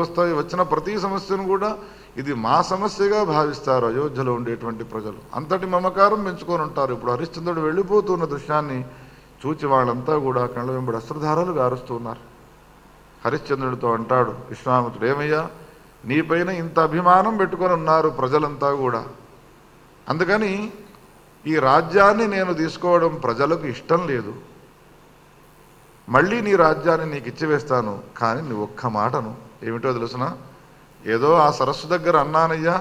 వస్తాయి. వచ్చిన ప్రతి సమస్యను కూడా ఇది మా సమస్యగా భావిస్తారు అయోధ్యలో ఉండేటువంటి ప్రజలు. అంతటి మమకారం పెంచుకొని ఉంటారు. ఇప్పుడు హరిశ్చంద్రుడు వెళ్ళిపోతున్న దృశ్యాన్ని చూచి వాళ్ళంతా కూడా కళ్ళ వెంబడి అశ్రుధారాలు గారుస్తున్నారు. హరిశ్చంద్రుడితో అంటాడు విశ్వామిత్రుడు, ఏమయ్యా, నీపైన ఇంత అభిమానం పెట్టుకొని ఉన్నారు ప్రజలంతా కూడా, అందుకని ఈ రాజ్యాన్ని నేను తీసుకోవడం ప్రజలకు ఇష్టం లేదు. మళ్ళీ నీ రాజ్యాన్ని నీకు ఇచ్చివేస్తాను, కానీ నువ్వు ఒక్క మాటను ఏమిటో తెలుసునా, ఏదో ఆ సరస్సు దగ్గర అన్నానయ్యా,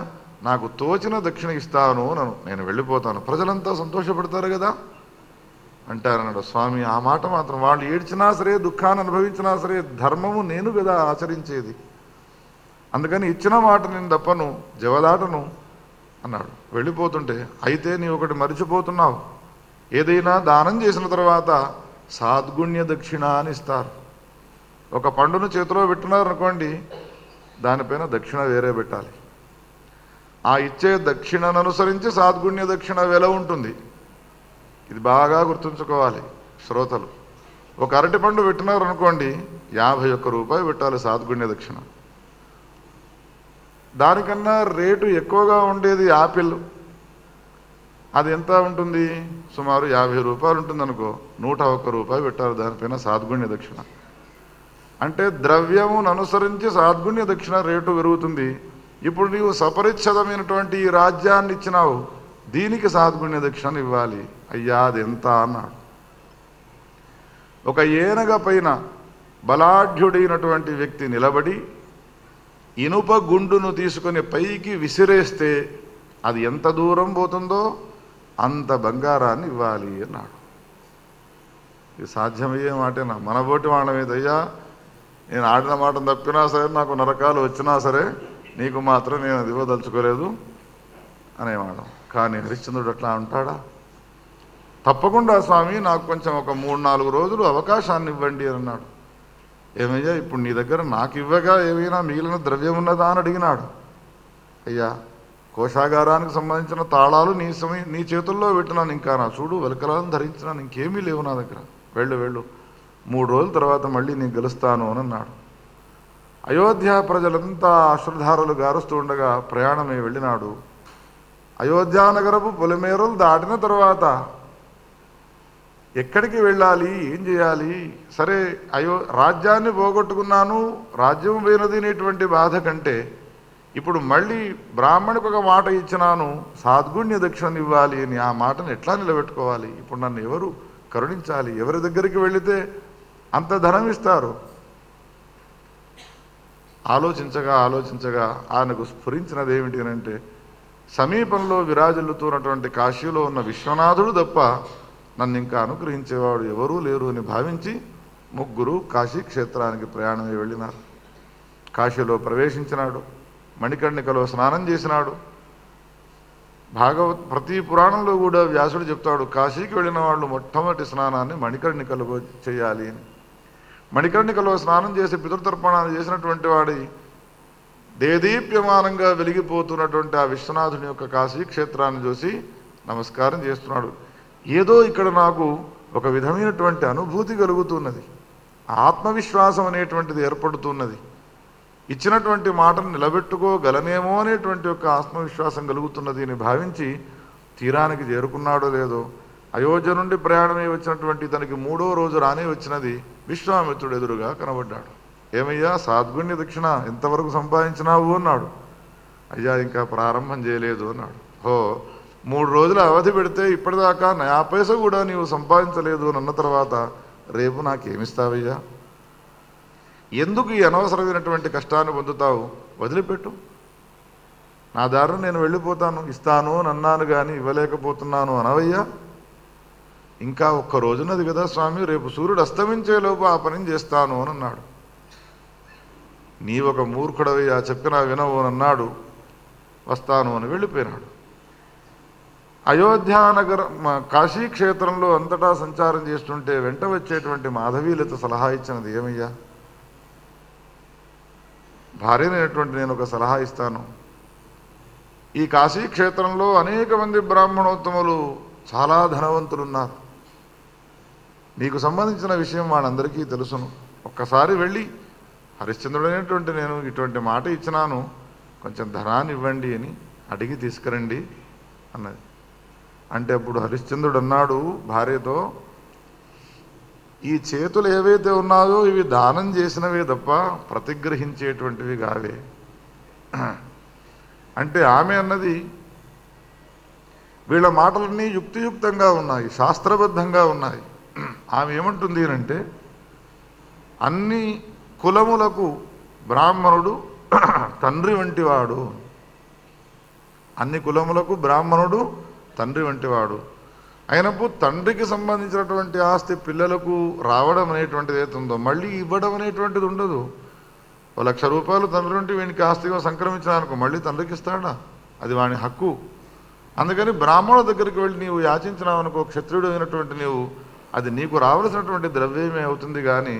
నాకు తోచిన దక్షిణ ఇస్తాను నేను వెళ్ళిపోతాను, ప్రజలంతా సంతోషపడతారు కదా అంటారన్నాడు. స్వామి, ఆ మాట మాత్రం వాళ్ళు ఏడ్చినా సరే, దుఃఖాన్ని అనుభవించినా సరే, ధర్మము నేను కదా ఆచరించేది, అందుకని ఇచ్చిన మాట నేను తప్పను, జవదాటను అన్నాడు. వెళ్ళిపోతుంటే, అయితే నీ ఒకటి మరిచిపోతున్నావు, ఏదైనా దానం చేసిన తర్వాత సాద్గుణ్య దక్షిణ అని ఇస్తారు. ఒక పండును చేతిలో పెట్టినారు అనుకోండి, దానిపైన దక్షిణ వేరే పెట్టాలి. ఆ ఇచ్చే దక్షిణను అనుసరించి సాద్గుణ్య దక్షిణ వెల ఉంటుంది. ఇది బాగా గుర్తుంచుకోవాలి శ్రోతలు. ఒక అరటి పండు పెట్టినారు అనుకోండి, 51 రూపాయలు పెట్టాలి సాద్గుణ్య దక్షిణ. దానికన్నా రేటు ఎక్కువగా ఉండేది యాపిల్, అది ఎంత ఉంటుంది, సుమారు 50 రూపాయలు ఉంటుంది అనుకో, 101 రూపాయలు పెట్టాలి దానిపైన సాద్గుణ్య దక్షిణ. అంటే ద్రవ్యమును అనుసరించి సాద్గుణ్య దక్షిణ రేటు పెరుగుతుంది. ఇప్పుడు నీవు సపరిచ్ఛదమైనటువంటి ఈ రాజ్యాన్ని ఇచ్చినావు, దీనికి సాద్గుణ్య దక్షిణ ఇవ్వాలి. అయ్యా అది ఎంత అన్నాడు. ఒక ఏనగ పైన బలాఢ్యుడైనటువంటి వ్యక్తి నిలబడి ఇనుప గుండును తీసుకొని పైకి విసిరేస్తే అది ఎంత దూరం పోతుందో అంత బంగారాన్ని ఇవ్వాలి అన్నాడు. ఇది సాధ్యమయ్యే మాటేనా? మనబోటి వాళ్ళ మీద, అయ్యా నేను ఆడిన మాట తప్పినా సరే, నాకు నరకాలు వచ్చినా సరే, నీకు మాత్రం నేను అది ఇవ్వదలుచుకోలేదు అనేవాడు. కానీ హరిశ్చంద్రుడు అట్లా అంటాడా? తప్పకుండా స్వామి, నాకు కొంచెం ఒక 3-4 రోజులు అవకాశాన్ని ఇవ్వండి అని అన్నాడు. ఏమయ్యా, ఇప్పుడు నీ దగ్గర నాకు ఇవ్వగా ఏమైనా మిగిలిన ద్రవ్యం ఉన్నదా అని అడిగినాడు. అయ్యా, కోశాగారానికి సంబంధించిన తాళాలు నీ చేతుల్లో పెట్టినాను, ఇంకా నా చూడు వెలకలను ధరించినాను, ఇంకేమీ లేవు నా దగ్గర, వెళ్ళు 3 రోజుల తర్వాత మళ్ళీ నేను గెలుస్తాను అని అన్నాడు. అయోధ్య ప్రజలంతా అశ్రుధారలు గారుస్తూ ఉండగా ప్రయాణమై వెళ్ళినాడు. అయోధ్యానగరపు పొలిమేరలు దాటిన తర్వాత ఎక్కడికి వెళ్ళాలి, ఏం చేయాలి? సరే, రాజ్యాన్ని పోగొట్టుకున్నాను, రాజ్యం పోయినది అనేటువంటి బాధ కంటే ఇప్పుడు మళ్ళీ బ్రాహ్మణికి ఒక మాట ఇచ్చినాను, సాద్గుణ్య దక్షిణ ఇవ్వాలి అని, ఆ మాటను ఎట్లా నిలబెట్టుకోవాలి? ఇప్పుడు నన్ను ఎవరు కరుణించాలి? ఎవరి దగ్గరికి వెళితే అంత ధనం ఇస్తారు? ఆలోచించగా ఆయనకు స్ఫురించినది ఏమిటి అంటే, సమీపంలో విరాజిల్లుతున్నటువంటి కాశీలో ఉన్న విశ్వనాథుడు తప్ప నన్ను ఇంకా అనుగ్రహించేవాడు ఎవరూ లేరు అని భావించి ముగ్గురు కాశీ క్షేత్రానికి ప్రయాణమై వెళ్ళినారు. కాశీలో ప్రవేశించినాడు, మణికర్ణికలో స్నానం చేసినాడు. ప్రతి పురాణంలో కూడా వ్యాసుడు చెప్తాడు, కాశీకి వెళ్ళిన వాళ్ళు మొట్టమొదటి స్నానాన్ని మణికర్ణికలో చేయాలి అని. మణికర్ణికలో స్నానం చేసి పితృతర్పణాలు చేసినటువంటి వాడి దేదీప్యమానంగా వెలిగిపోతున్నటువంటి ఆ విశ్వనాథుని యొక్క కాశీ క్షేత్రాన్ని చూసి నమస్కారం చేస్తున్నాడు. ఏదో ఇక్కడ నాకు ఒక విధమైనటువంటి అనుభూతి కలుగుతున్నది, ఆత్మవిశ్వాసం అనేటువంటిది ఏర్పడుతున్నది, ఇచ్చినటువంటి మాటను నిలబెట్టుకోగలనేమో అనేటువంటి ఒక ఆత్మవిశ్వాసం కలుగుతున్నది అని భావించి తీరానికి చేరుకున్నాడో లేదో, అయోధ్య నుండి ప్రయాణమై వచ్చినటువంటి తనకి 3వ రోజు రానే వచ్చినది విశ్వామిత్రుడు ఎదురుగా కనబడ్డాడు. ఏమయ్యా, సాద్గుణ్య దక్షిణ ఎంతవరకు సంపాదించినావు అన్నాడు. అయ్యా, ఇంకా ప్రారంభం చేయలేదు అన్నాడు. 3 రోజుల అవధి పెడితే ఇప్పటిదాకా 50 పైసా కూడా నీవు సంపాదించలేదు అని అన్న తర్వాత రేపు నాకేమిస్తావయ్యా? ఎందుకు ఈ అనవసరమైనటువంటి కష్టాన్ని పొందుతావు? వదిలిపెట్టు, నా దారిని నేను వెళ్ళిపోతాను, ఇస్తాను అని అన్నాను కానీ ఇవ్వలేకపోతున్నాను అనవయ్యా? ఇంకా 1 రోజున్నది కదా స్వామి, రేపు సూర్యుడు అస్తమించేలోపు ఆ పని చేస్తాను అని అన్నాడు. నీ ఒక మూర్ఖుడవయ్యా, చెప్పినా వినవు అని అన్నాడు. వస్తాను అని వెళ్ళిపోయినాడు. అయోధ్యానగర కాశీ క్షేత్రంలో అంతటా సంచారం చేస్తుంటే వెంట వచ్చేటువంటి మాధవీలత సలహా ఇచ్చినది, ఏమయ్యా, భార్యనైనటువంటి నేను ఒక సలహా ఇస్తాను. ఈ కాశీ క్షేత్రంలో అనేక మంది బ్రాహ్మణోత్తములు చాలా ధనవంతులు ఉన్నారు. నీకు సంబంధించిన విషయం వాళ్ళందరికీ తెలుసును. ఒక్కసారి వెళ్ళి హరిశ్చంద్రుడు అనేటువంటి నేను ఇటువంటి మాట ఇచ్చినాను, కొంచెం ధనాన్ని ఇవ్వండి అని అడిగి తీసుకురండి అన్నది. అంటే అప్పుడు హరిశ్చంద్రుడు అన్నాడు భార్యతో, ఈ చేతులు ఏవైతే ఉన్నాయో ఇవి దానం చేసినవే తప్ప ప్రతిగ్రహించేటువంటివి కావే. అంటే ఆమె అన్నది వీళ్ళ మాటలన్నీ యుక్తియుక్తంగా ఉన్నాయి, శాస్త్రబద్ధంగా ఉన్నాయి. ఆమె ఏమంటుంది అంటే, అన్ని కులములకు బ్రాహ్మణుడు తండ్రి వంటివాడు, అన్ని కులములకు బ్రాహ్మణుడు తండ్రి వంటివాడు అయినప్పుడు తండ్రికి సంబంధించినటువంటి ఆస్తి పిల్లలకు రావడం అనేటువంటిది ఏతుందో మళ్ళీ ఇవ్వడం అనేటువంటిది ఉండదు. ₹1,00,000 తండ్రి ఉంటే వీనికి ఆస్తిగా సంక్రమించడానికి మళ్ళీ తండ్రికి ఇస్తాడా? అది వాని హక్కు. అందుకని బ్రాహ్మణుల దగ్గరికి వెళ్ళి నీవు యాచించినావనుకో, క్షత్రియుడు అయినటువంటి నీవు, అది నీకు రావాల్సినటువంటి ద్రవ్యమే అవుతుంది, కానీ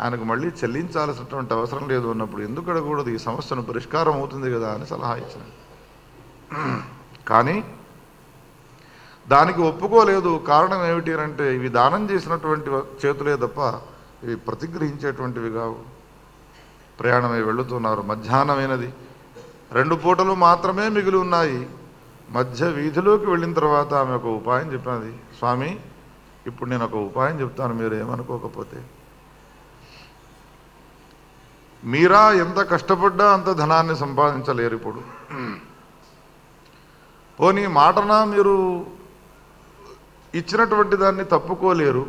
ఆయనకు మళ్ళీ చెల్లించాల్సినటువంటి అవసరం లేదు అన్నప్పుడు ఎందుకు అడగకూడదు? ఈ సమస్యను పరిష్కారం అవుతుంది కదా అని సలహా ఇచ్చాను. కానీ దానికి ఒప్పుకోలేదు. కారణం ఏమిటి అంటే, ఇవి దానం చేసినటువంటి చేతులే తప్ప ఇవి ప్రతిగ్రహించేటువంటివి కావు. ప్రయాణమై వెళుతున్నారు. మధ్యాహ్నమైనది. 2 పూటలు మాత్రమే మిగిలి ఉన్నాయి. మధ్య వీధిలోకి వెళ్ళిన తర్వాత ఆమె ఒక ఉపాయం చెప్పినది. స్వామి, ఇప్పుడు నేను ఒక ఉపాయం చెప్తాను, మీరు ఏమనుకోకపోతే. మీరా ఎంత కష్టపడ్డా అంత ధనాన్ని సంపాదించలేరు. ఇప్పుడు పోనీ మాటన మీరు ఇచ్చినటువంటి దాన్ని తప్పుకోలేరు.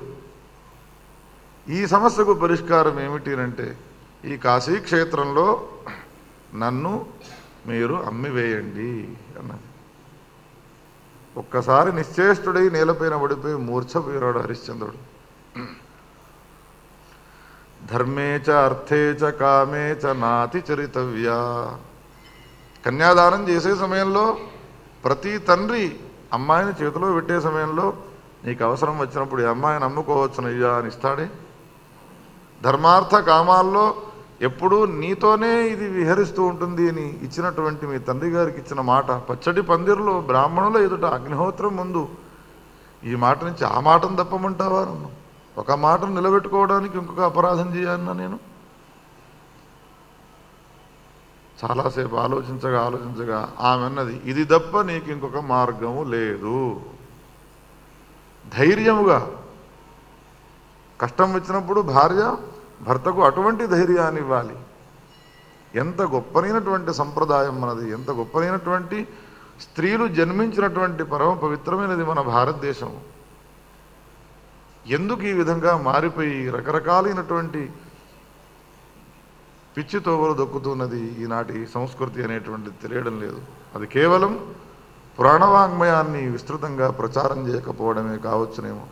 ఈ సమస్యకు పరిష్కారం ఏమిటి అంటే, ఈ కాశీ క్షేత్రంలో నన్ను మీరు అమ్మివేయండి అన్నది. ఒక్కసారి నిశ్చేష్టుడై నేలపైన పడిపోయి మూర్ఛపోయాడు హరిశ్చంద్రుడు. ధర్మే చ అర్థే చ కామే చ నాతి చరితవ్య. కన్యాదానం చేసే సమయంలో ప్రతి తండ్రి అమ్మాయిని చేతిలో పెట్టే సమయంలో, నీకు అవసరం వచ్చినప్పుడు ఈ అమ్మాయిని అమ్ముకోవచ్చునయ్యా అని ఇస్తాడే. ధర్మార్థ కామాల్లో ఎప్పుడూ నీతోనే ఇది విహరిస్తూ ఉంటుంది అని ఇచ్చినటువంటి మీ తండ్రి గారికి ఇచ్చిన మాట, పచ్చడి పందిరిలో బ్రాహ్మణుల ఎదుట అగ్నిహోత్రం ముందు ఈ మాట నుంచి ఆ మాటను తప్పమంటావా? నన్ను ఒక మాటను నిలబెట్టుకోవడానికి ఇంకొక అపరాధం చేయాలన్నా నేను? చాలాసేపు ఆలోచించగా ఆమె అన్నది, ఇది తప్ప నీకు ఇంకొక మార్గము లేదు. ధైర్యముగా కష్టం వచ్చినప్పుడు భార్య భర్తకు అటువంటి ధైర్యాన్ని ఇవ్వాలి. ఎంత గొప్పనైనటువంటి సంప్రదాయం మనది, ఎంత గొప్పనైనటువంటి స్త్రీలు జన్మించినటువంటి పరమ పవిత్రమైనది మన భారతదేశం. ఎందుకు ఈ విధంగా మారిపోయి రకరకాలైనటువంటి పిచ్చి తోవలు దొక్కుతున్నది ఈనాటి సంస్కృతి అనేటువంటిది తెలియడం లేదు. అది కేవలం పురాణవాంగ్మయాన్ని విస్తృతంగా ప్రచారం చేయకపోవడమే కావచ్చునేమో.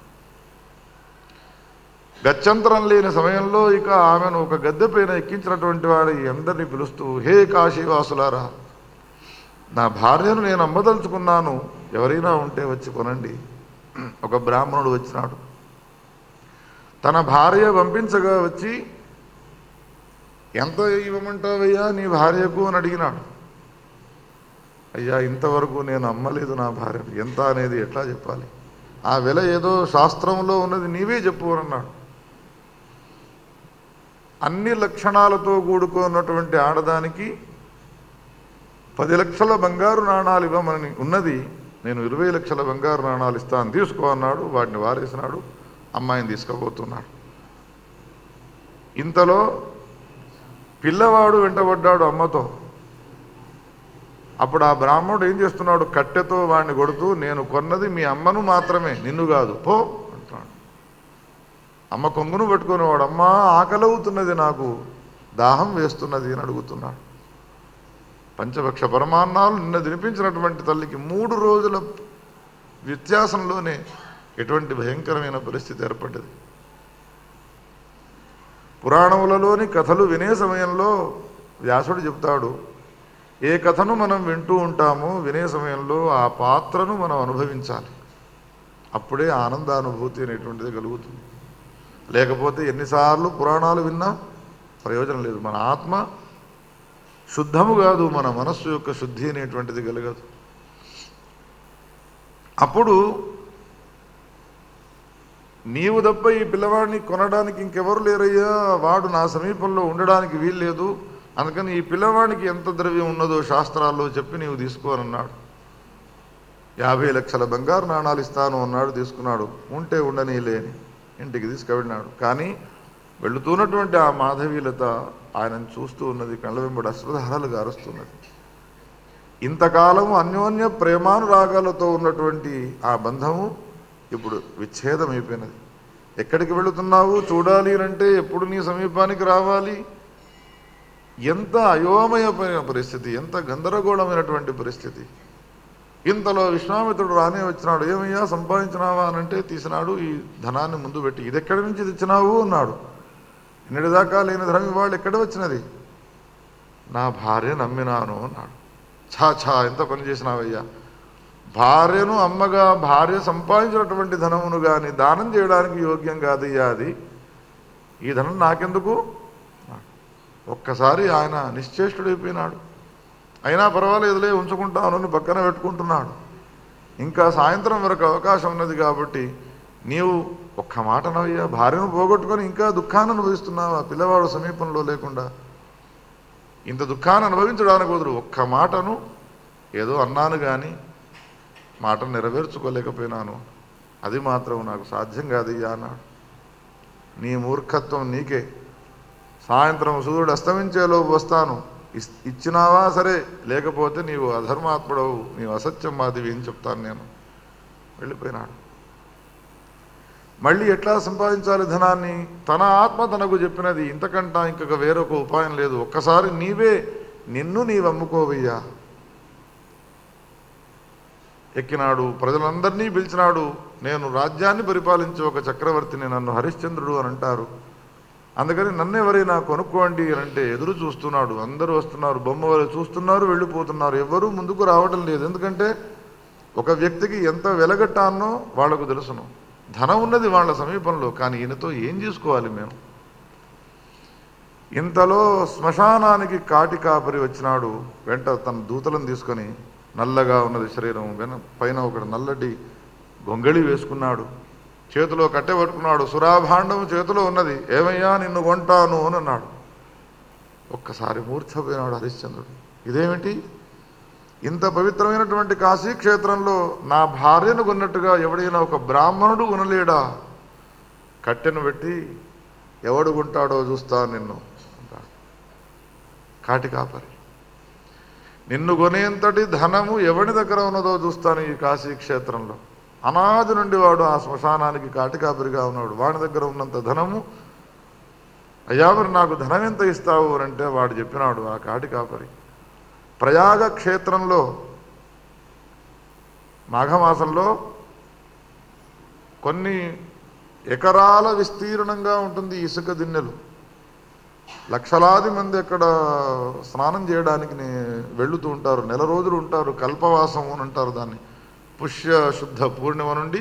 గత్యంతరం లేని సమయంలో ఇక ఆమెను ఒక గద్దె పైన ఎక్కించినటువంటి వాడు అందరినీ పిలుస్తూ, హే కాశీవాసులారా, నా భార్యను నేను అమ్మదలుచుకున్నాను, ఎవరైనా ఉంటే వచ్చి కొనండి. ఒక బ్రాహ్మణుడు వచ్చినాడు. తన భార్య పంపించగా వచ్చి, ఎంత ఇవ్వమంటావయ్యా నీ భార్యకు అని అడిగినాడు. అయ్యా, ఇంతవరకు నేను అమ్మలేదు నా భార్యను, ఎంత అనేది ఎట్లా చెప్పాలి? ఆ వెల ఏదో శాస్త్రంలో ఉన్నది, నీవే చెప్పు అని అన్నాడు. అన్ని లక్షణాలతో కూడుకున్నటువంటి ఆడదానికి 10 లక్షల బంగారు నాణాలు ఇవ్వమని ఉన్నది, నేను 20 లక్షల బంగారు నాణాలు ఇస్తాను, తీసుకో అన్నాడు. వాటిని వారేసినాడు. అమ్మాయిని తీసుకుపోతున్నాడు. ఇంతలో పిల్లవాడు వెంటబడ్డాడు అమ్మతో. అప్పుడు ఆ బ్రాహ్మణుడు ఏం చేస్తున్నాడు, కట్టెతో వాడిని కొడుతూ, నేను కొన్నది మీ అమ్మను మాత్రమే, నిన్ను కాదు, పో అంటున్నాడు. అమ్మ కొంగును పట్టుకునేవాడు, అమ్మా ఆకలవుతున్నది, నాకు దాహం వేస్తున్నది అని అడుగుతున్నాడు. పంచభక్ష పరమాన్నాలు నిన్న తినిపించినటువంటి తల్లికి 3 రోజుల వ్యత్యాసంలోనే ఎటువంటి భయంకరమైన పరిస్థితి ఏర్పడ్డది. పురాణములలోని కథలు వినే సమయంలో వ్యాసుడు చెప్తాడు, ఏ కథను మనం వింటూ ఉంటామో వినే సమయంలో ఆ పాత్రను మనం అనుభవించాలి. అప్పుడే ఆనందానుభూతి అనేటువంటిది కలుగుతుంది. లేకపోతే ఎన్నిసార్లు పురాణాలు విన్నా ప్రయోజనం లేదు. మన ఆత్మ శుద్ధము కాదు, మన మనస్సు యొక్క శుద్ధి అనేటువంటిది కలగదు. అప్పుడు నీవు తప్ప ఈ పిల్లవాడిని కొనడానికి ఇంకెవరు లేరయ్యా, వాడు నా సమీపంలో ఉండడానికి వీల్లేదు, అందుకని ఈ పిల్లవాడికి ఎంత ద్రవ్యం ఉన్నదో శాస్త్రాల్లో చెప్పి నీవు తీసుకోనన్నాడు. 50 లక్షల బంగారు నాణాలు ఇస్తాను అన్నాడు, తీసుకున్నాడు. ఉంటే ఉండని లేని ఇంటికి తీసుకువెళ్ళినాడు. కానీ వెళుతున్నటువంటి ఆ మాధవీలత ఆయనను చూస్తూ ఉన్నది, కళ్ళ వెంబడి అశ్రుధారాలు గారుస్తున్నది. ఇంతకాలము అన్యోన్య ప్రేమానురాగాలతో ఉన్నటువంటి ఆ బంధము ఇప్పుడు విచ్ఛేదం అయిపోయినది. ఎక్కడికి వెళుతున్నావు చూడాలి అంటే ఎప్పుడు నీ సమీపానికి రావాలి? ఎంత అయోమయమైన పరిస్థితి, ఎంత గందరగోళమైనటువంటి పరిస్థితి. ఇంతలో విశ్వామిత్రుడు రానే వచ్చినాడు. ఏమయ్యా సంపాదించినావా అనంటే తీసినాడు. ఈ ధనాన్ని ముందు పెట్టి, ఇది ఎక్కడి నుంచి తెచ్చినావు అన్నాడు. నిన్నటిదాకా లేని ధనం ఇవాళ ఎక్కడ వచ్చినది? నా భార్య నమ్మినాను అన్నాడు. ఛా ఎంత పని చేసినావయ్యా, భార్యను అమ్మగా భార్య సంపాదించినటువంటి ధనమును కానీ దానం చేయడానికి యోగ్యం కాదయ్యా అది, ఈ ధనం నాకెందుకు? ఒక్కసారి ఆయన నిశ్చేష్టుడైపోయినాడు. అయినా పర్వాలేదులే ఉంచుకుంటాను అని పక్కన పెట్టుకుంటున్నాడు. ఇంకా సాయంత్రం వరకు అవకాశం ఉన్నది కాబట్టి నీవు ఒక్క మాట నవ్వయ్యా, భార్యను పోగొట్టుకొని ఇంకా దుఃఖాన్ని అనుభవిస్తున్నావా పిల్లవాడు సమీపంలో లేకుండా? ఇంత దుఃఖాన్ని అనుభవించడానికి వదులు, ఒక్క మాటను ఏదో అన్నాను కానీ మాటను నెరవేర్చుకోలేకపోయినాను, అది మాత్రం నాకు సాధ్యం కాదయ్యా అన్నాడు. నీ మూర్ఖత్వం నీకే. సాయంత్రం సూర్యుడు అస్తమించేలోపు వస్తాను, ఇచ్చినావా సరే, లేకపోతే నీవు అధర్మాత్ముడవు, నీవు అసత్యం మాదివి అని చెప్తాను నేను. వెళ్ళిపోయినాడు. మళ్ళీ ఎట్లా సంపాదించాలి ధనాన్ని? తన ఆత్మ తనకు చెప్పినది, ఇంతకంటా ఇంకొక వేరొక ఉపాయం లేదు. ఒక్కసారి నిన్ను నీవు అమ్ముకోవయ్యా. ఎక్కినాడు, ప్రజలందరినీ పిలిచినాడు. నేను రాజ్యాన్ని పరిపాలించే ఒక చక్రవర్తిని, నన్ను హరిశ్చంద్రుడు అని అంటారు, అందుకని నన్ను ఎవరైనా కొనుక్కోండి అని అంటే ఎదురు చూస్తున్నాడు. అందరూ వస్తున్నారు, బొమ్మ వారు చూస్తున్నారు, వెళ్ళిపోతున్నారు, ఎవరూ ముందుకు రావడం లేదు. ఎందుకంటే ఒక వ్యక్తికి ఎంత వెలగట్టానో వాళ్లకు తెలుసును. ధనం ఉన్నది వాళ్ళ సమీపంలో, కానీ ఈయనతో ఏం చేసుకోవాలి మేము? ఇంతలో శ్మశానానికి కాటి కాపరి వచ్చినాడు. వెంట తన దూతలను తీసుకొని, నల్లగా ఉన్నది శరీరం, పైన ఒకటి నల్లటి గొంగళి వేసుకున్నాడు, చేతిలో కట్టె పట్టుకున్నాడు, సురాభాండం చేతిలో ఉన్నది. ఏమయ్యా నిన్ను కొంటాను అని అన్నాడు. ఒక్కసారి మూర్ఛపోయినాడు హరిశ్చంద్రుడు. ఇదేమిటి, ఇంత పవిత్రమైనటువంటి కాశీక్షేత్రంలో నా భార్యను కొన్నట్టుగా ఎవడైనా ఒక బ్రాహ్మణుడు కొనలేడా? కట్టెను పెట్టి ఎవడు కొంటాడో చూస్తాను నిన్ను అంటాడు కాటి కాపరి. నిన్ను కొనేంతటి ధనము ఎవడి దగ్గర ఉన్నదో చూస్తాను ఈ కాశీక్షేత్రంలో. అనాది నుండి వాడు ఆ శ్మశానానికి కాటి కాపరిగా ఉన్నాడు. వాడి దగ్గర ఉన్నంత ధనము, అయ్యా మరి నాకు ధనం ఎంత ఇస్తావు అని అంటే వాడు చెప్పినాడు, ఆ కాటి కాపరి, ప్రయాగ క్షేత్రంలో మాఘమాసంలో కొన్ని ఎకరాల విస్తీర్ణంగా ఉంటుంది ఇసుక దిన్నెలు. లక్షలాది మంది అక్కడ స్నానం చేయడానికి వెళుతూ ఉంటారు, నెల రోజులు ఉంటారు, కల్పవాసం అని అంటారు దాన్ని. పుష్య శుద్ధ పూర్ణిమ నుండి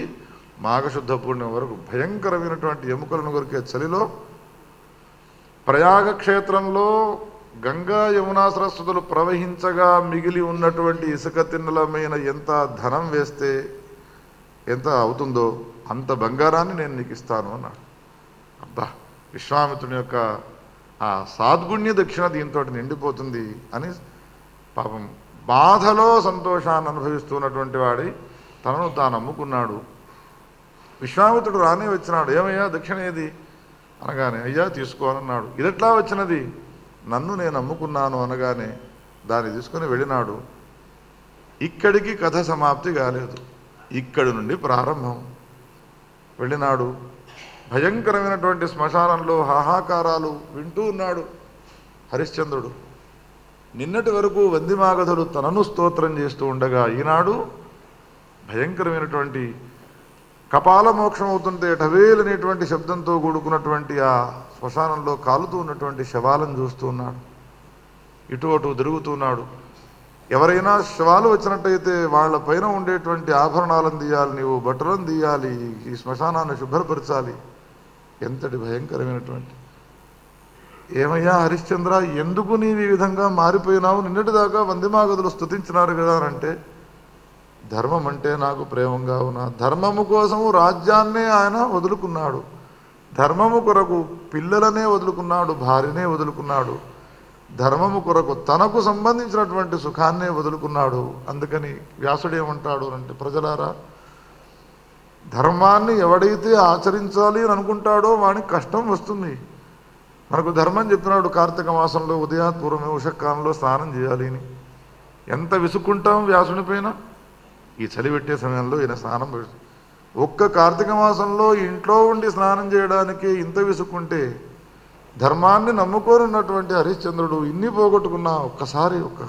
మాఘశుద్ధ పూర్ణిమ వరకు భయంకరమైనటువంటి ఎముకలను కొరికే చలిలో ప్రయాగ క్షేత్రంలో గంగా యమునా సరస్వతులు ప్రవహించగా మిగిలి ఉన్నటువంటి ఇసుక తిన్నెలమైన ఎంత ధనం వేస్తే ఎంత అవుతుందో అంత బంగారాన్ని నేను నీకు ఇస్తాను అన్నాడు. అబ్బా, విశ్వామిత్రుని యొక్క ఆ సాద్గుణ్య దక్షిణ దీంతో నిండిపోతుంది అని పాపం బాధలో సంతోషాన్ని అనుభవిస్తున్నటువంటి వాడి తనను తాను అమ్ముకున్నాడు. విశ్వామిత్రుడు రానే వచ్చినాడు. ఏమయ్యా దక్షిణ ఏది అనగానే, అయ్యా తీసుకోనన్నాడు. ఇదెట్లా వచ్చినది? నన్ను నేను అమ్ముకున్నాను అనగానే దాన్ని తీసుకొని వెళ్ళినాడు. ఇక్కడికి కథ సమాప్తి కాలేదు, ఇక్కడి నుండి ప్రారంభం. వెళ్ళినాడు, భయంకరమైనటువంటి శ్మశానంలో హాహాకారాలు వింటూ ఉన్నాడు హరిశ్చంద్రుడు. నిన్నటి వరకు వందిమాగధులు తనను స్తోత్రం చేస్తూ ఉండగా ఈనాడు భయంకరమైనటువంటి కపాల మోక్షం అవుతుంటే ఢవేలనేటువంటి శబ్దంతో కూడుకున్నటువంటి ఆ శ్మశానంలో కాలుతూ ఉన్నటువంటి శవాలను చూస్తూ ఉన్నాడు. ఇటు అటు తిరుగుతున్నాడు. ఎవరైనా శవాలు వచ్చినట్టయితే వాళ్ళ పైన ఉండేటువంటి ఆభరణాలను తీయాలి, నీవు బట్టలను తీయాలి, ఈ శ్మశానాన్ని శుభ్రపరచాలి. ఎంతటి భయంకరమైనటువంటి. ఏమయ్యా హరిశ్చంద్ర, ఎందుకు నీవు ఈ విధంగా మారిపోయినావు? నిన్నటిదాకా వందిమాగధులు స్తుతించినారు కదా అంటే, ధర్మం అంటే నాకు ప్రేమంగా ఉన్నా. ధర్మము కోసము రాజ్యాన్నే ఆయన వదులుకున్నాడు. ధర్మము కొరకు పిల్లలనే వదులుకున్నాడు, భార్యనే వదులుకున్నాడు. ధర్మము కొరకు తనకు సంబంధించినటువంటి సుఖాన్నే వదులుకున్నాడు. అందుకని వ్యాసుడు ఏమంటాడు అంటే, ప్రజలారా, ధర్మాన్ని ఎవడైతే ఆచరించాలి అని అనుకుంటాడో వానికి కష్టం వస్తుంది. మనకు ధర్మం చెప్పినాడు, కార్తీక మాసంలో ఉదయాత్పూర్వమే ఉషకాలంలో స్నానం చేయాలి అని. ఎంత విసుక్కుంటాం వ్యాసుని పైన. ఈ చలి పెట్టే సమయంలో ఈయన స్నానం ఒక్క కార్తీక మాసంలో ఇంట్లో ఉండి స్నానం చేయడానికి ఇంత విసుక్కుంటే, ధర్మాన్ని నమ్ముకోనున్నటువంటి హరిశ్చంద్రుడు ఇన్ని పోగొట్టుకున్నా ఒక్కసారి ఒక్క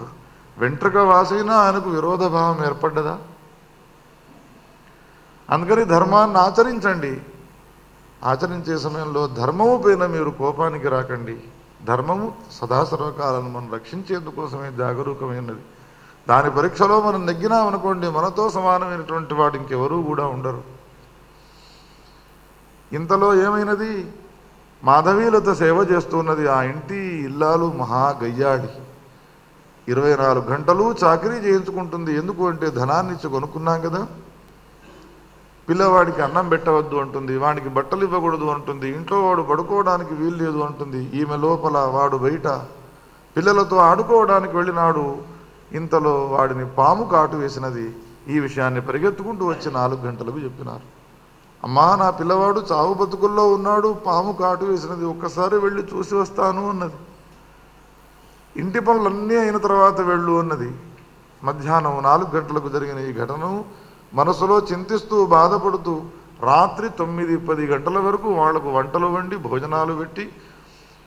వెంట్రుక వాసైనా ఆయనకు విరోధ భావం ఏర్పడ్డదా? అందుకని ధర్మాన్ని ఆచరించండి. ఆచరించే సమయంలో ధర్మము పైన మీరు కోపానికి రాకండి. ధర్మము సదాసర్వకాలను మనం రక్షించేందుకోసమే జాగరూకమైనది. దాని పరీక్షలో మనం నెగ్గినామనుకోండి, మనతో సమానమైనటువంటి వాడు ఇంకెవరూ కూడా ఉండరు. ఇంతలో ఏమైనది, మాధవీలత సేవ చేస్తున్నది. ఆ ఇంటి ఇల్లాలు మహా గయ్యాడి, 24 గంటలు చాకరీ చేయించుకుంటుంది. ఎందుకు అంటే ధనాన్ని ఇచ్చి కొనుక్కున్నాం కదా. పిల్లవాడికి అన్నం పెట్టవద్దు అంటుంది, వాడికి బట్టలు ఇవ్వకూడదు అంటుంది, ఇంట్లో వాడు పడుకోవడానికి వీలు లేదు అంటుంది. ఈమె లోపల, వాడు బయట పిల్లలతో ఆడుకోవడానికి వెళ్ళినాడు. ఇంతలో వాడిని పాము కాటు వేసినది. ఈ విషయాన్ని పరిగెత్తుకుంటూ వచ్చి 4 గంటలకు చెప్పినారు. అమ్మా, నా పిల్లవాడు చావు బతుకుల్లో ఉన్నాడు, పాము కాటు వేసినది, ఒక్కసారి వెళ్ళి చూసి వస్తాను అన్నది. ఇంటి పనులన్నీ అయిన తర్వాత వెళ్ళు అన్నది. మధ్యాహ్నం 4 గంటలకు జరిగిన ఈ ఘటనను మనసులో చింతిస్తూ బాధపడుతూ రాత్రి 9-10 గంటల వరకు వాళ్లకు వంటలు వండి భోజనాలు పెట్టి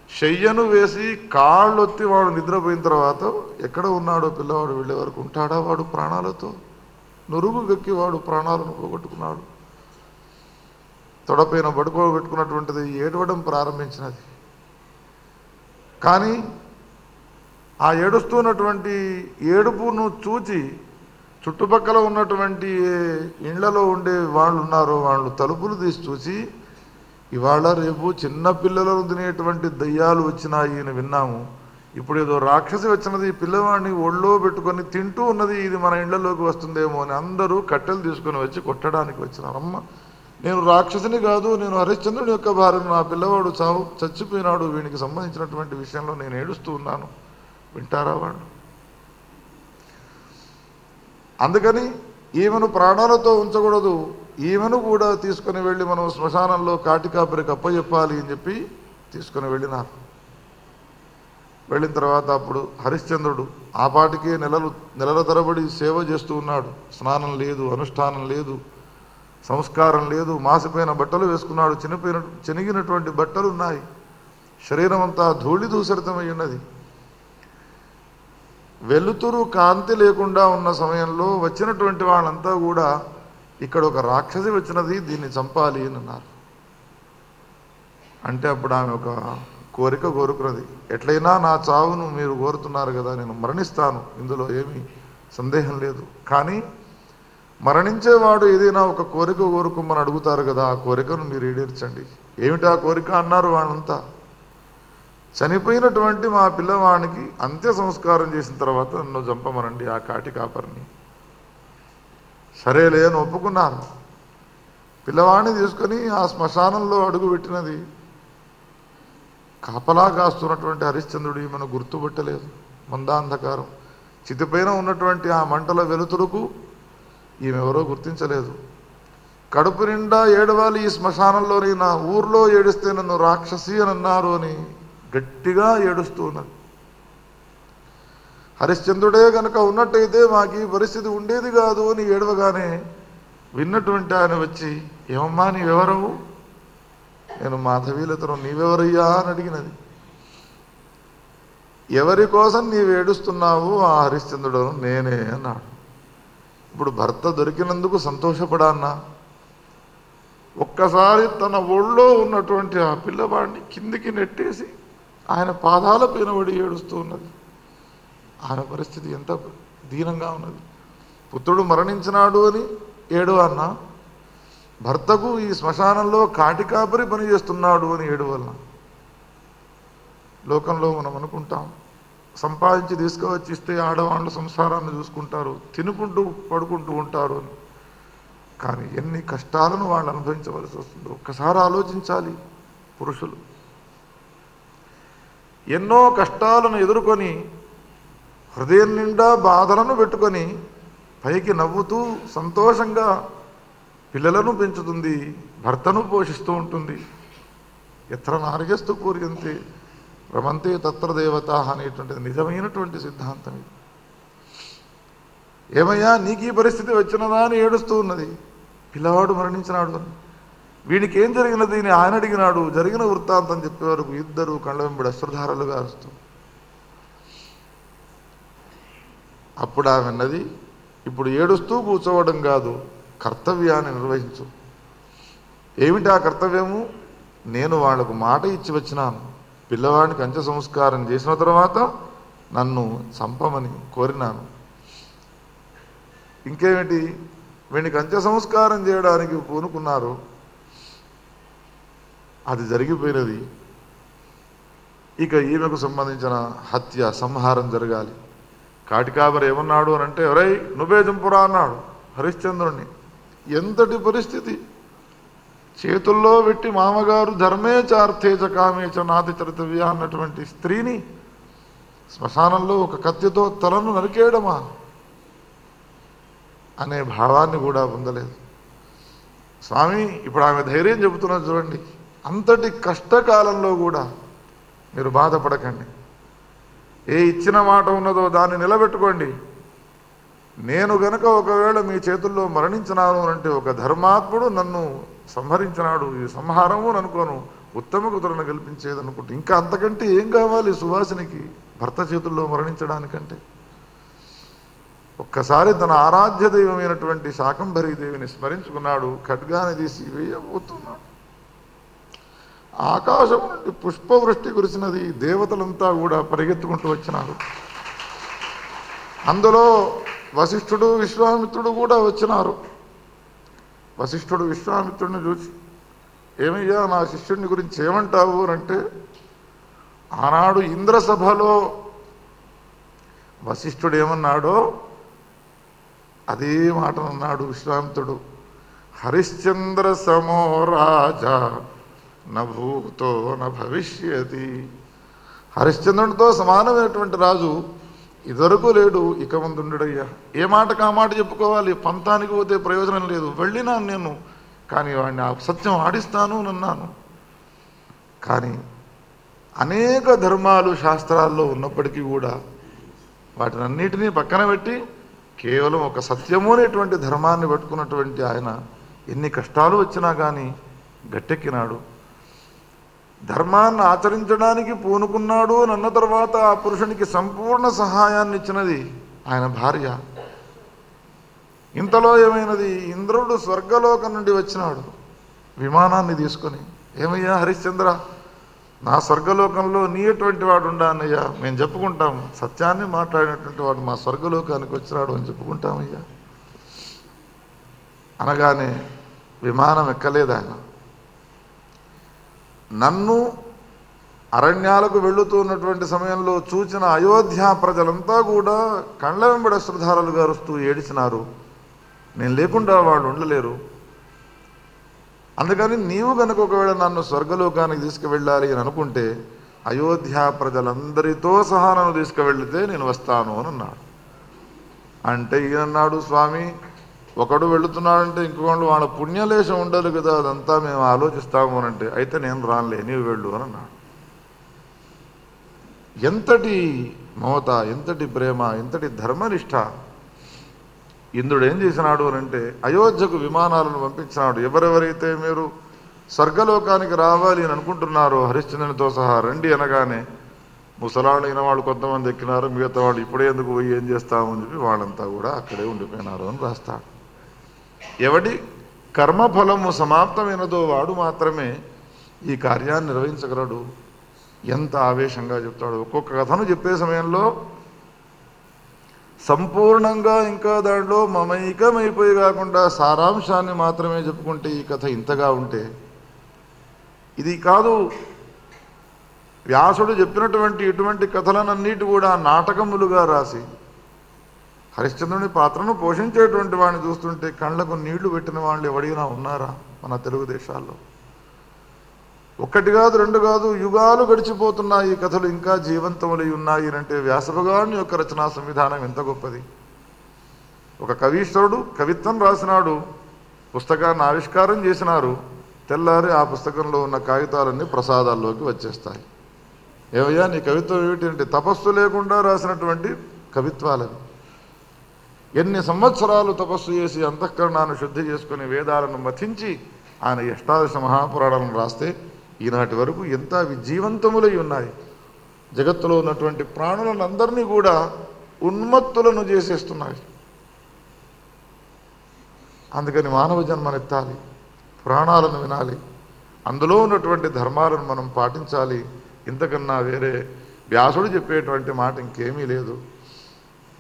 శయ్యను వేసి కాళ్ళొత్తి వాడు నిద్రపోయిన తర్వాత ఎక్కడ ఉన్నాడో పిల్లవాడు వెళ్ళే వరకు ఉంటాడా వాడు ప్రాణాలతో? నురుగు గక్కి వాడు ప్రాణాలను పోగొట్టుకున్నాడు. తొడపైన పడుకోబెట్టుకున్నటువంటిది ఏడవడం ప్రారంభించినది. కానీ ఆ ఏడుస్తున్నటువంటి ఏడుపును చూచి చుట్టుపక్కల ఉన్నటువంటి ఇళ్లలో ఉండే వాళ్ళు ఉన్నారో వాళ్ళు తలుపులు తీసి చూసి, ఇవాళ రేపు చిన్న పిల్లలను తినేటువంటి దయ్యాలు వచ్చినాయి అని విన్నాము, ఇప్పుడు ఏదో రాక్షసి వచ్చినది, పిల్లవాడిని ఒళ్ళో పెట్టుకొని తింటూ ఉన్నది, ఇది మన ఇళ్లలోకి వస్తుందేమో అని అందరూ కట్టెలు తీసుకొని వచ్చి కొట్టడానికి వచ్చినారు. అమ్మ, నేను రాక్షసిని కాదు, నేను హరిశ్చంద్రుని యొక్క భార్యను, నా పిల్లవాడు చచ్చిపోయినాడు, వీనికి సంబంధించినటువంటి విషయంలో నేను ఏడుస్తూ ఉన్నాను, వింటారా వాళ్ళు? అందుకని ఈమెను ప్రాణాలతో ఉంచకూడదు, ఈమెను కూడా తీసుకుని వెళ్ళి మనం శ్మశానంలో కాటికాపరికి అప్పచెప్పాలి అని చెప్పి తీసుకుని వెళ్ళినారు. వెళ్ళిన తర్వాత అప్పుడు హరిశ్చంద్రుడు ఆ పాటికే నెలల తరబడి సేవ చేస్తూ ఉన్నాడు. స్నానం లేదు, అనుష్ఠానం లేదు, సంస్కారం లేదు, మాసిపోయిన బట్టలు వేసుకున్నాడు, చెనిగినటువంటి బట్టలు ఉన్నాయి, శరీరం అంతా ధూళి దూసరితమై ఉన్నది. వెలుతురు కాంతి లేకుండా ఉన్న సమయంలో వచ్చినటువంటి వాళ్ళంతా కూడా ఇక్కడ ఒక రాక్షసి వచ్చినది, దీన్ని చంపాలి అని అన్నారు. అంటే అప్పుడు ఆమె ఒక కోరిక కోరుకున్నది. ఎట్లయినా నా చావును మీరు కోరుతున్నారు కదా, నేను మరణిస్తాను, ఇందులో ఏమీ సందేహం లేదు. కానీ మరణించేవాడు ఏదైనా ఒక కోరిక కోరుకోమని అడుగుతారు కదా, ఆ కోరికను మీరు ఈడేర్చండి. ఏమిటి ఆ కోరిక అన్నారు వాళ్ళంతా. చనిపోయినటువంటి మా పిల్లవాడికి అంత్య సంస్కారం చేసిన తర్వాత నన్ను చంపమనండి, ఆ కాటి కాపరిని. సరేలే అని ఒప్పుకున్నారు. పిల్లవాడిని తీసుకొని ఆ శ్మశానంలో అడుగుపెట్టినది. కాపలా కాస్తున్నటువంటి హరిశ్చంద్రుడు ఈమెను గుర్తుపట్టలేదు. మందాంధకారం, చితిపైన ఉన్నటువంటి ఆ మంటల వెలుతురుకు ఈమె ఎవరో గుర్తించలేదు. కడుపు నిండా ఏడవాలి, ఈ శ్మశానంలోని నా ఊర్లో ఏడిస్తే నన్ను రాక్షసి అని అన్నారు అని గట్టిగా ఏడుస్తూ ఉన్నది. హరిశ్చంద్రుడే కనుక ఉన్నట్టయితే మాకు ఈ పరిస్థితి ఉండేది కాదు అని ఏడవగానే విన్నటువంటి ఆయన వచ్చి, ఏమమ్మా నీవెవరవు? నేను మాధవీలతను, నీవెవరయ్యా అని అడిగినది. ఎవరి కోసం నీవు ఏడుస్తున్నావు? ఆ హరిశ్చంద్రుడు నేనే అన్నాడు. ఇప్పుడు భర్త దొరికినందుకు సంతోషపడాన్నా? ఒక్కసారి తన ఒళ్ళో ఉన్నటువంటి ఆ పిల్లవాడిని కిందికి నెట్టేసి ఆయన పాదాల పైన పడి ఏడుస్తూ ఉన్నది. ఆయన పరిస్థితి ఎంత దీనంగా ఉన్నది. పుత్రుడు మరణించినాడు అని ఏడవన్నా, భర్తకు ఈ శ్మశానంలో కాటికాపరి పని చేస్తున్నాడు అని ఏడవలన? లోకంలో మనం అనుకుంటాం సంపాదించి తీసుకువచ్చి ఇస్తే ఆడవాళ్ళు సంసారాన్ని చూసుకుంటారు, తినుకుంటూ పడుకుంటూ ఉంటారు అని. కానీ ఎన్ని కష్టాలను వాళ్ళు అనుభవించవలసి వస్తుందో ఒక్కసారి ఆలోచించాలి. పురుషులు ఎన్నో కష్టాలను ఎదుర్కొని హృదయం నిండా బాధలను పెట్టుకొని పైకి నవ్వుతూ సంతోషంగా పిల్లలను పెంచుతుంది, భర్తను పోషిస్తూ ఉంటుంది. ఎత్ర నార్యస్తు పూర్యంతే రమంతే తత్ర దేవత అనేటువంటిది నిజమైనటువంటి సిద్ధాంతం ఇది. ఏమయ్యా నీకు ఈ పరిస్థితి వచ్చినదా అని ఏడుస్తూ ఉన్నది. పిల్లవాడు మరణించినాడు అని. వీడికి ఏం జరిగినది అని ఆయన అడిగినాడు. జరిగిన వృత్తాంతం చెప్పే వరకు ఇద్దరు కళ్ళ వెంబడి అశ్రుధారలుగా అరుస్తూ. అప్పుడు ఆమె అన్నది, ఇప్పుడు ఏడుస్తూ కూర్చోవడం కాదు, కర్తవ్యాన్ని నిర్వహించు. ఏమిటి ఆ కర్తవ్యము? నేను వాళ్లకు మాట ఇచ్చి వచ్చినాను, పిల్లవాడికి అంత్య సంస్కారం చేసిన తర్వాత నన్ను చంపమని కోరినాను. ఇంకేమిటి, వీడికి అంత్య సంస్కారం చేయడానికి పూనుకున్నారు, అది జరిగిపోయినది. ఇక ఈమెకు సంబంధించిన హత్య సంహారం జరగాలి. కాటికాబరి ఏమన్నాడు అని అంటే, ఎవరై నువ్వే చంపురా అన్నాడు హరిశ్చంద్రుణ్ణి. ఎంతటి పరిస్థితి! చేతుల్లో పెట్టి మామగారు ధర్మేచార్థేచ కామేచ నాతి చరితవ్య అన్నటువంటి స్త్రీని శ్మశానంలో ఒక కత్తితో తలను నరికేయడమా అనే భావాన్ని కూడా పొందలేదు స్వామి. ఇప్పుడు ఆమె ధైర్యం చెబుతున్నది చూడండి. అంతటి కష్టకాలంలో కూడా మీరు బాధపడకండి. ఏ ఇచ్చిన మాట ఉన్నదో దాన్ని నిలబెట్టుకోండి. నేను గనక ఒకవేళ మీ చేతుల్లో మరణించినాను అంటే ఒక ధర్మాత్ముడు నన్ను సంహరించినాడు, ఈ సంహారము అనుకోను, ఉత్తమ కుతులను కల్పించేది అనుకుంటే ఇంకా అంతకంటే ఏం కావాలి సువాసినికి భర్త చేతుల్లో మరణించడానికంటే? ఒక్కసారి తన ఆరాధ్య దైవమైనటువంటి శాకంభరీదేవిని స్మరించుకున్నాడు. ఖడ్గాన్ని తీసి వేయబోతున్నాడు. ఆకాశం నుండి పుష్పవృష్టి కురిసినది. దేవతలంతా కూడా పరిగెత్తుకుంటూ వచ్చినారు. అందులో వశిష్ఠుడు విశ్వామిత్రుడు కూడా వచ్చినారు. వశిష్ఠుడు విశ్వామిత్రుడిని చూసి, ఏమయ్యా నా శిష్యుడిని గురించి ఏమంటావు అంటే, ఆనాడు ఇంద్రసభలో వశిష్ఠుడు ఏమన్నాడో అదే మాటనన్నాడు విశ్వామిత్రుడు. హరిశ్చంద్ర సమో రాజా నభూతో నవిష్యతి. హరిశ్చంద్రునితో సమానమైనటువంటి రాజు ఇదివరకు లేడు, ఇక ముందు ఉండడయ్యా. ఏ మాటకు ఆ మాట చెప్పుకోవాలి, పంతానికి పోతే ప్రయోజనం లేదు. వెళ్ళినాను నేను, కానీ వాడిని ఆ సత్యం ఆడిస్తాను అన్నాను. కానీ అనేక ధర్మాలు శాస్త్రాల్లో ఉన్నప్పటికీ కూడా వాటిని అన్నిటినీ పక్కన పెట్టి కేవలం ఒక సత్యము అనేటువంటి ధర్మాన్ని పట్టుకున్నటువంటి ఆయన ఎన్ని కష్టాలు వచ్చినా కానీ గట్టెక్కినాడు. ధర్మాన్ని ఆచరించడానికి పూనుకున్నాడు అని అన్న తర్వాత ఆ పురుషునికి సంపూర్ణ సహాయాన్ని ఇచ్చినది ఆయన భార్య. ఇంతలో ఏమైనది, ఇంద్రుడు స్వర్గలోకం నుండి వచ్చినాడు విమానాన్ని తీసుకొని. ఏమయ్యా హరిశ్చంద్ర, నా స్వర్గలోకంలో నీ ఎటువంటి వాడు ఉండానయ్యా, మేము చెప్పుకుంటాం, సత్యాన్ని మాట్లాడినటువంటి వాడు మా స్వర్గలోకానికి వచ్చినాడు అని చెప్పుకుంటామయ్యా అనగానే విమానం ఎక్కలేదు ఆయన. నన్ను అరణ్యాలకు వెళుతున్నటువంటి సమయంలో చూచిన అయోధ్య ప్రజలంతా కూడా కళ్ళ వెంబడి అశ్రుధారాలుగా అరుస్తూ ఏడిచినారు. నేను లేకుండా వాళ్ళు ఉండలేరు. అందుకని నీవు కనుక ఒకవేళ నన్ను స్వర్గలోకానికి తీసుకువెళ్ళాలి అని అనుకుంటే అయోధ్య ప్రజలందరితో సహా నన్ను తీసుకువెళితే నేను వస్తాను అని అన్నాడు. అంటే ఈయనన్నాడు, స్వామి ఒకడు వెళుతున్నాడంటే ఇంకొకళ్ళు వాళ్ళ పుణ్యలేశం ఉండాలి కదా, అదంతా మేము ఆలోచిస్తాము అని అంటే, అయితే నేను రానులే, నీవు వెళ్ళు అని అన్నాడు. ఎంతటి మమత, ఎంతటి ప్రేమ, ఎంతటి ధర్మనిష్ట! ఇంద్రుడు ఏం చేసినాడు అని అంటే అయోధ్యకు విమానాలను పంపించినాడు. ఎవరెవరైతే మీరు స్వర్గలోకానికి రావాలి అని అనుకుంటున్నారో హరిశ్చంద్రునితో సహా రండి అనగానే ముసలాళ్ళైన వాళ్ళు కొంతమంది ఎక్కినారు, మిగతా వాళ్ళు ఇప్పుడే ఎందుకు పోయి ఏం చేస్తామని చెప్పి వాళ్ళంతా కూడా అక్కడే ఉండిపోయినారు అని రాస్తాడు. ఎవడి కర్మఫలము సమాప్తమైనదో వాడు మాత్రమే ఈ కార్యాన్ని నిర్వహించగలడు. ఎంత ఆవేశంగా చెప్తాడు. ఒక్కొక్క కథను చెప్పే సమయంలో సంపూర్ణంగా ఇంకా దాంట్లో మమైకమైపోయి కాకుండా సారాంశాన్ని మాత్రమే చెప్పుకుంటే ఈ కథ ఇంతగా ఉంటే, ఇది కాదు వ్యాసుడు చెప్పినటువంటి ఇటువంటి కథలనన్నిటి కూడా నాటకములుగా రాసి హరిశ్చంద్రుని పాత్రను పోషించేటువంటి వాడిని చూస్తుంటే కళ్ళకు నీళ్లు పెట్టిన వాళ్ళు ఎవడైనా ఉన్నారా మన తెలుగు దేశాల్లో? ఒక్కటి కాదు, రెండు కాదు, యుగాలు గడిచిపోతున్నాయి, ఈ కథలు ఇంకా జీవంతములై ఉన్నాయి అంటే వ్యాసభగవాని యొక్క రచనా సంవిధానం ఎంత గొప్పది. ఒక కవీశ్వరుడు కవిత్వం రాసినాడు, పుస్తకాన్ని ఆవిష్కారం చేసినారు, తెల్లారి ఆ పుస్తకంలో ఉన్న కాగితాలన్నీ ప్రసాదాల్లోకి వచ్చేస్తాయి. ఏమయ్యా నీ కవిత్వం ఏమిటి అంటే తపస్సు లేకుండా రాసినటువంటి కవిత్వాలవి. ఎన్ని సంవత్సరాలు తపస్సు చేసి అంతఃకరణాన్ని శుద్ధి చేసుకుని వేదాలను మథించి ఆయన అష్టాదశ మహాపురాణాలను రాస్తే ఈనాటి వరకు ఎంత విజీవంతములై ఉన్నాయి. జగత్తులో ఉన్నటువంటి ప్రాణులందరినీ కూడా ఉన్మత్తులను చేసేస్తున్నాయి. అందుకని మానవ జన్మనెత్తాలి, పురాణాలను వినాలి, అందులో ఉన్నటువంటి ధర్మాలను మనం పాటించాలి. ఇంతకన్నా వేరే వ్యాసుడు చెప్పేటువంటి మాట ఇంకేమీ లేదు.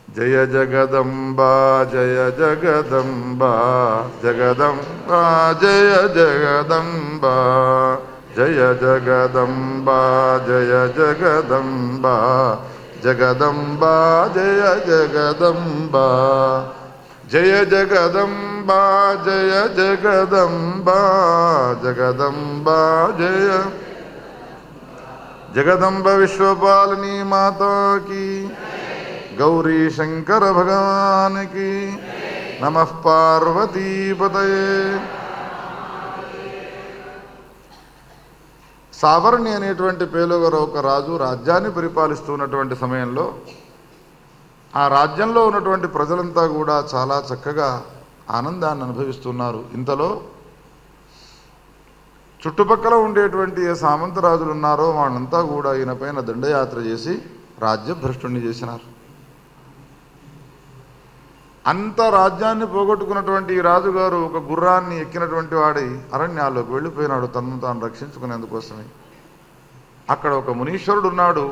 జయ జగదంబా జయ జగదంబా జగదంబా జయ జగదంబా జయ జగదంబా జయ జగదంబా జగదంబా జయ జగదంబా జయ జగదంబా జయ జగదంబా జగదంబా జయ జగదంబ విశ్వపాలిని మాతా की गौरी शंकर भगवान की नमः पार्वतीपतये. సావర్ణి అనేటువంటి పేలుగల ఒక రాజు రాజ్యాన్ని పరిపాలిస్తున్నటువంటి సమయంలో ఆ రాజ్యంలో ఉన్నటువంటి ప్రజలంతా కూడా చాలా చక్కగా ఆనందాన్ని అనుభవిస్తున్నారు. ఇంతలో చుట్టుపక్కల ఉండేటువంటి ఏ సామంతరాజులు ఉన్నారో వాళ్ళంతా కూడా ఈయన పైన దండయాత్ర చేసి రాజ్యభ్రష్టుణ్ణి చేసినారు. అంత రాజ్యాన్ని పోగొట్టుకున్నటువంటి ఈ రాజుగారు ఒక గుర్రాన్ని ఎక్కినటువంటి వాడి అరణ్యాల్లోకి వెళ్ళిపోయినాడు తనను తాను రక్షించుకునేందుకోసమే. అక్కడ ఒక మునీశ్వరుడు ఉన్నాడు.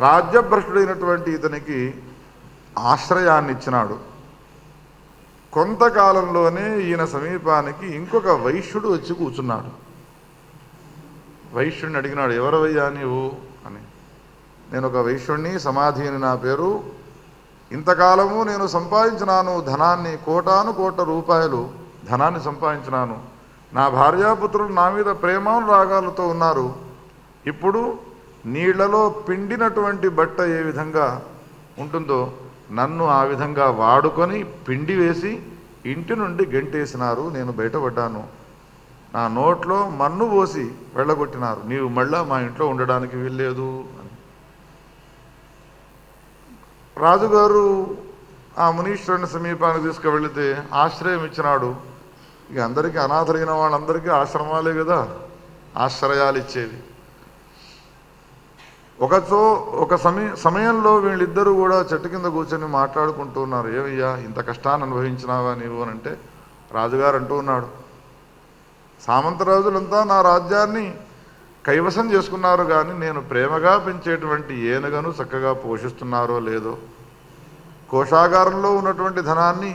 రాజ్యభ్రష్టుడైనటువంటి ఇతనికి ఆశ్రయాన్ని ఇచ్చినాడు. కొంతకాలంలోనే ఈయన సమీపానికి ఇంకొక వైశ్యుడు వచ్చి కూర్చున్నాడు. వైశ్యుడిని అడిగినాడు, ఎవరవయ్యా నీవు అని. నేను ఒక వైశ్యుడిని, సమాధి అని నా పేరు. ఇంతకాలము నేను సంపాదించినాను ధనాన్ని, కోటాను కోట్ల రూపాయలు ధనాన్ని సంపాదించినాను. నా భార్యాపుత్రులు నా మీద ప్రేమానురాగాలతో ఉన్నారు. ఇప్పుడు నీళ్లలో పిండినటువంటి బట్ట ఏ విధంగా ఉంటుందో నన్ను ఆ విధంగా వాడుకొని పిండి వేసి ఇంటి నుండి గెంటేసినారు. నేను బయటపడ్డాను. నా నోట్లో మన్ను పోసి వెళ్ళగొట్టినారు. నీవు మళ్ళా మా ఇంట్లో ఉండడానికి వీల్లేదు అని. రాజుగారు ఆ మునీశ్వరుని సమీపానికి తీసుకువెళితే ఆశ్రయం ఇచ్చినాడు. ఇక అందరికీ అనాథలైన వాళ్ళందరికీ ఆశ్రమాలే కదా ఆశ్రయాలు ఇచ్చేది. ఒక సమయంలో వీళ్ళిద్దరూ కూడా చెట్టు కింద కూర్చొని మాట్లాడుకుంటూ ఉన్నారు. ఏమయ్యా ఇంత కష్టాన్ని అనుభవించినావా నీవు అని అంటే రాజుగారు అంటూ ఉన్నాడు, సామంతరాజులంతా నా రాజ్యాన్ని కైవసం చేసుకున్నారు, కానీ నేను ప్రేమగా పెంచేటువంటి ఏనుగను చక్కగా పోషిస్తున్నారో లేదో, కోశాగారంలో ఉన్నటువంటి ధనాన్ని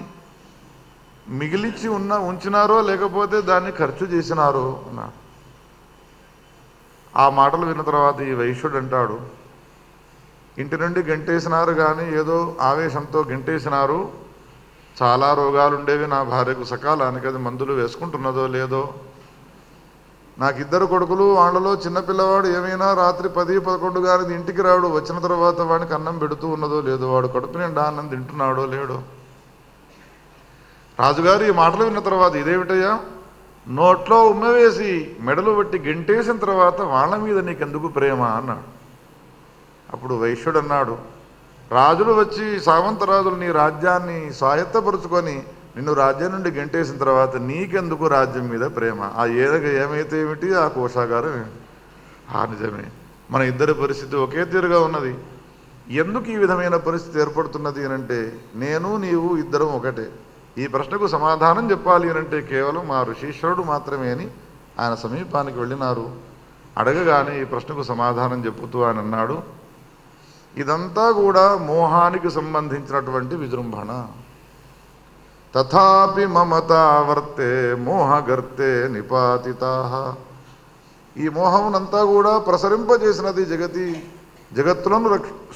మిగిలించి ఉంచినారో లేకపోతే దాన్ని ఖర్చు చేసినారో అన్నాడు. ఆ మాటలు విన్న తర్వాత ఈ వైశ్యుడు అంటాడు, ఇంటి నుండి గెంటేసినారు కానీ ఏదో ఆవేశంతో గెంటేసినారు. చాలా రోగాలు ఉండేవి నా భార్యకు, సకాలానికి అది మందులు వేసుకుంటున్నదో లేదో. నాకు ఇద్దరు కొడుకులు, వాళ్ళలో చిన్నపిల్లవాడు ఏమైనా రాత్రి 10-11 గారిది ఇంటికి రాడు. వచ్చిన తర్వాత వాడికి అన్నం పెడుతూ ఉన్నదో లేదో, వాడు కడుపు నిండా అన్నం తింటున్నాడో లేడో. రాజుగారు ఈ మాటలు విన్న తర్వాత ఇదేమిటయ్యా, నోట్లో ఉమ్మవేసి మెడలు బట్టి గెంటేసిన తర్వాత వాళ్ళ మీద నీకెందుకు ప్రేమ అన్నాడు. అప్పుడు వైశ్యుడు అన్నాడు, రాజులు వచ్చి సామంతరాజులు నీ రాజ్యాన్ని స్వాయత్తపరుచుకొని నిన్ను రాజ్యం నుండి గెంటేసిన తర్వాత నీకెందుకు రాజ్యం మీద ప్రేమ? ఆ ఏదగ ఏమైతే ఏమిటి, ఆ కోశాగారం ఏమిటి? నిజమే, మన ఇద్దరి పరిస్థితి ఒకే తీరుగా ఉన్నది. ఎందుకు ఈ విధమైన పరిస్థితి ఏర్పడుతున్నది అనంటే నేను నీవు ఇద్దరం ఒకటే. ఈ ప్రశ్నకు సమాధానం చెప్పాలి అనంటే కేవలం మా ఋషీశ్వరుడు మాత్రమే అని ఆయన సమీపానికి వెళ్ళినారు. అడగగానే ఈ ప్రశ్నకు సమాధానం చెప్పుతూ ఆయన అన్నాడు, ఇదంతా కూడా మోహానికి సంబంధించినటువంటి విజృంభణ. తథాపి మమతా వర్తే మోహగర్తే నిపాతితాః. ఈ మోహమునంతా కూడా ప్రసరింపజేసినది జగత్తులను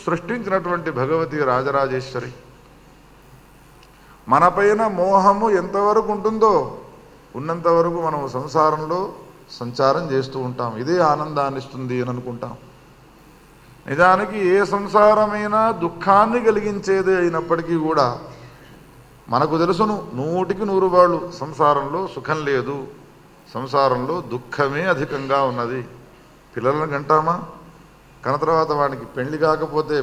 సృష్టించినటువంటి భగవతి రాజరాజేశ్వరి. మనపైన మోహము ఎంతవరకు ఉంటుందో ఉన్నంతవరకు మనం సంసారంలో సంచారం చేస్తూ ఉంటాం. ఇదే ఆనందాన్ని ఇస్తుంది అని అనుకుంటాం. నిజానికి ఏ సంసారమైనా దుఃఖాన్ని కలిగించేదే అయినప్పటికీ కూడా మనకు తెలుసును 100కి 100 పాళ్ళు సంసారంలో సుఖం లేదు, సంసారంలో దుఃఖమే అధికంగా ఉన్నది. పిల్లలను కంటామా, కన్న తర్వాత వాడికి పెళ్లి కాకపోతే